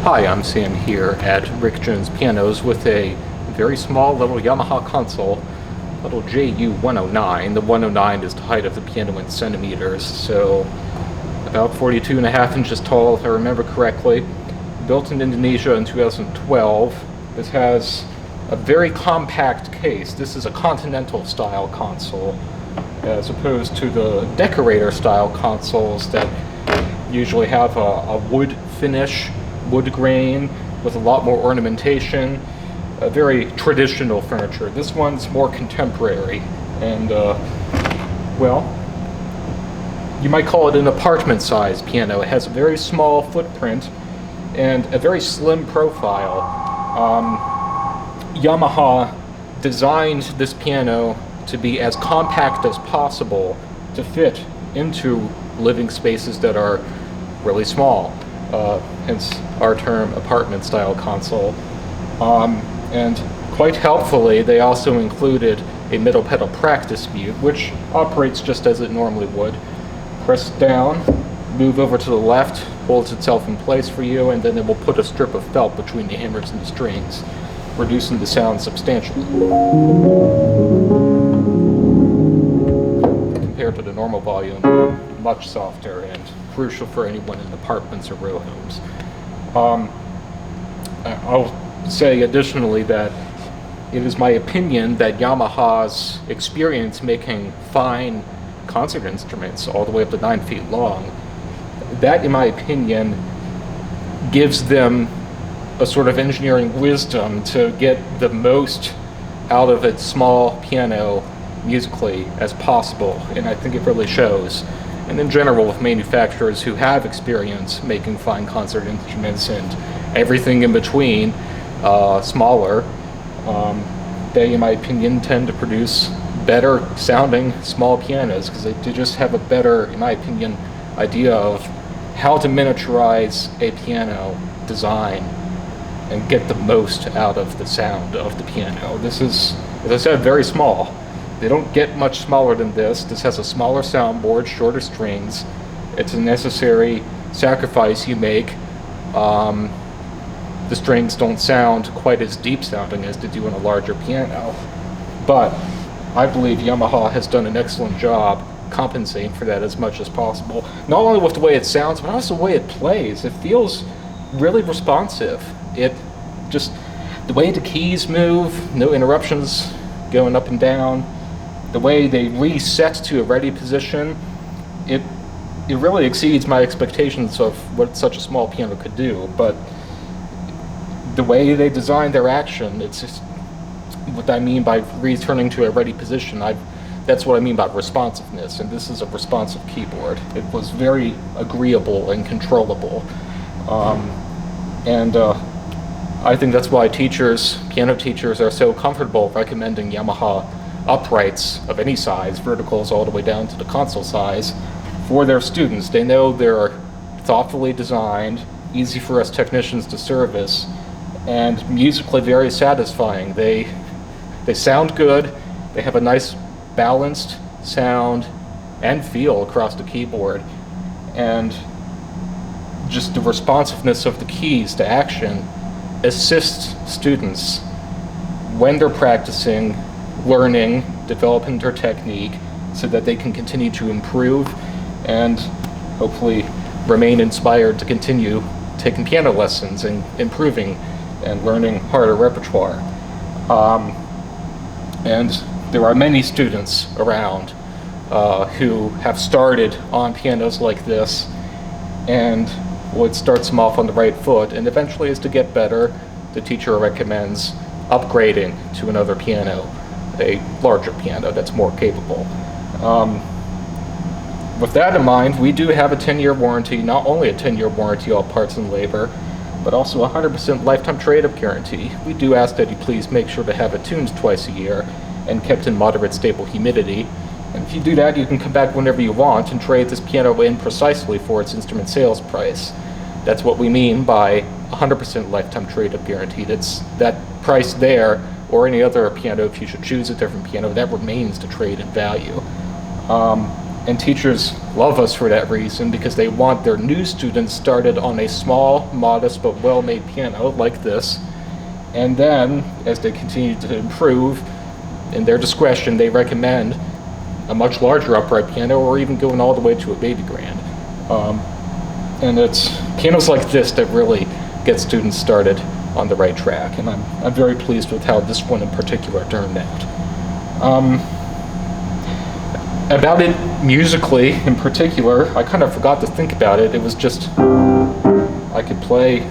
Hi, I'm Sam here at Rick Jones Pianos with a very small little Yamaha console, little JU109. The 109 is the height of the piano in centimeters, so about 42.5 inches tall if I remember correctly. Built in Indonesia in 2012. This has a very compact case. This is a continental style console as opposed to the decorator style consoles that usually have a wood finish, wood grain with a lot more ornamentation, a very traditional furniture. This one's more contemporary and well, you might call it an apartment size piano. It has a very small footprint and a very slim profile. Yamaha designed this piano to be as compact as possible to fit into living spaces that are really small. Hence our term apartment style console. And quite helpfully, they also included a middle pedal practice mute, which operates just as it normally would. Press down, move over to the left, holds itself in place for you, and then it will put a strip of felt between the hammers and the strings, reducing the sound substantially. Compared to the normal volume, much softer and crucial for anyone in apartments or row homes. I'll say additionally that it is my opinion that Yamaha's experience making fine concert instruments all the way up to 9 feet long, that in my opinion gives them a sort of engineering wisdom to get the most out of a small piano musically as possible, and I think it really shows. And in general, with manufacturers who have experience making fine concert instruments and everything in between, smaller, they, in my opinion, tend to produce better sounding small pianos because they just have a better, in my opinion, idea of how to miniaturize a piano design and get the most out of the sound of the piano. This is, as I said, very small. They don't get much smaller than this. This has a smaller soundboard, shorter strings. It's a necessary sacrifice you make. The strings don't sound quite as deep sounding as they do in a larger piano. But I believe Yamaha has done an excellent job compensating for that as much as possible. Not only with the way it sounds, but also the way it plays. It feels really responsive. It just, the way the keys move, no interruptions going up and down, the way they reset to a ready position, it really exceeds my expectations of what such a small piano could do. But the way they designed their action, it's just what I mean by returning to a ready position. That's what I mean by responsiveness, and this is a responsive keyboard. It was very agreeable and controllable. I think that's why piano teachers are so comfortable recommending Yamaha uprights of any size, verticals all the way down to the console size, for their students. They know they're thoughtfully designed, easy for us technicians to service, and musically very satisfying. They sound good, they have a nice balanced sound and feel across the keyboard, and just the responsiveness of the keys to action assists students when they're practicing, learning, developing their technique so that they can continue to improve and hopefully remain inspired to continue taking piano lessons and improving and learning harder repertoire. And there are many students around who have started on pianos like this, and what starts them off on the right foot, and eventually as to get better, the teacher recommends upgrading to another piano, a larger piano that's more capable. With that in mind, we do have a 10-year warranty, not only a 10-year warranty on parts and labor, but also a 100% lifetime trade-up guarantee. We do ask that you please make sure to have it tuned twice a year and kept in moderate stable humidity. And if you do that, you can come back whenever you want and trade this piano in precisely for its instrument sales price. That's what we mean by 100% lifetime trade-up guarantee. That's that price there, or any other piano, if you should choose a different piano, that remains to trade in value. And teachers love us for that reason, because they want their new students started on a small, modest, but well-made piano like this. And then, as they continue to improve, in their discretion, they recommend a much larger upright piano, or even going all the way to a baby grand. And it's pianos like this that really get students started on the right track. And I'm very pleased with how this one in particular turned out. About it musically in particular, I kind of forgot to think about it. It was just, I could play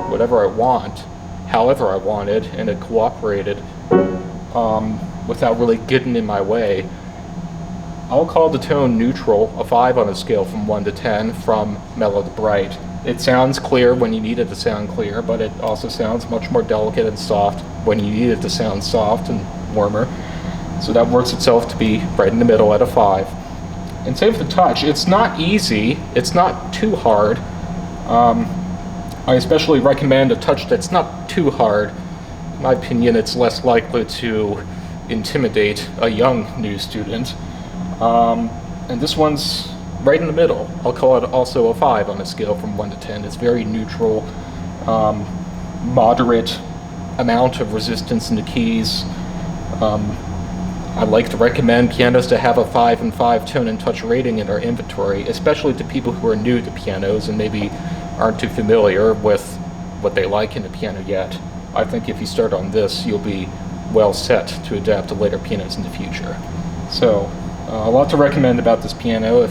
whatever I want, however I wanted, and it cooperated without really getting in my way. I'll call the tone neutral, a 5 on a scale from 1 to 10, from mellow to bright. It sounds clear when you need it to sound clear, but it also sounds much more delicate and soft when you need it to sound soft and warmer. So that works itself to be right in the middle at a 5. And same with the touch. It's not easy. It's not too hard. I especially recommend a touch that's not too hard. In my opinion, it's less likely to intimidate a young new student. And this one's right in the middle. I'll call it also a 5 on a scale from 1 to 10. It's very neutral, moderate amount of resistance in the keys. I like to recommend pianos to have a 5 and 5 tone and touch rating in our inventory, especially to people who are new to pianos and maybe aren't too familiar with what they like in a piano yet. I think if you start on this, you'll be well set to adapt to later pianos in the future. So, a lot to recommend about this piano,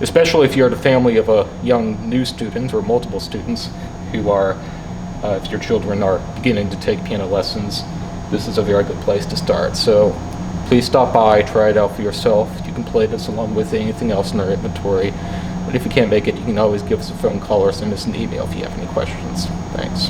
especially if you're the family of a young new student or multiple students who are, if your children are beginning to take piano lessons, this is a very good place to start. So please stop by, try it out for yourself. You can play this along with anything else in our inventory. But if you can't make it, you can always give us a phone call or send us an email if you have any questions. Thanks.